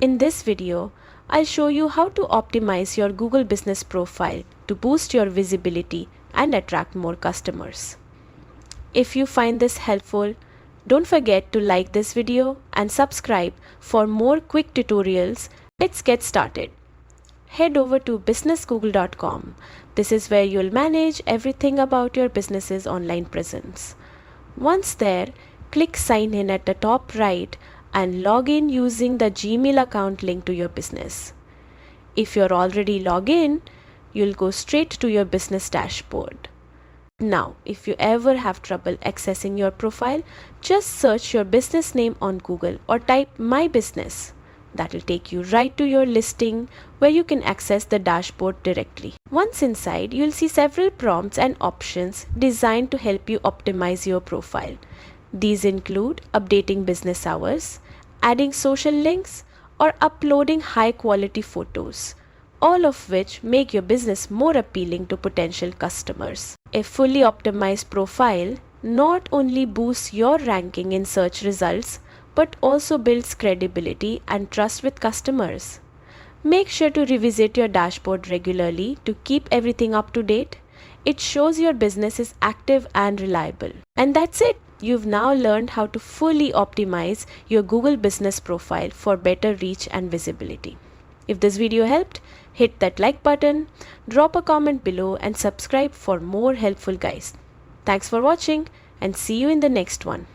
In this video, I'll show you how to optimize your Google business profile to boost your visibility and attract more customers. If you find this helpful, don't forget to like this video and subscribe for more quick tutorials. Let's get started. Head over to businessgoogle.com. This is where you'll manage everything about your business's online presence. Once there, click sign in at the top right and log in using the Gmail account linked to your business. If you're already logged in, you'll go straight to your business dashboard. Now, if you ever have trouble accessing your profile, just search your business name on Google or type My Business. That'll take you right to your listing where you can access the dashboard directly. Once inside, you'll see several prompts and options designed to help you optimize your profile. These include updating business hours, adding social links, or uploading high-quality photos, all of which make your business more appealing to potential customers. A fully optimized profile not only boosts your ranking in search results, but also builds credibility and trust with customers. Make sure to revisit your dashboard regularly to keep everything up to date. It shows your business is active and reliable. And that's it. You've now learned how to fully optimize your Google business profile for better reach and visibility. If this video helped, hit that like button, drop a comment below and subscribe for more helpful guides. Thanks for watching and see you in the next one.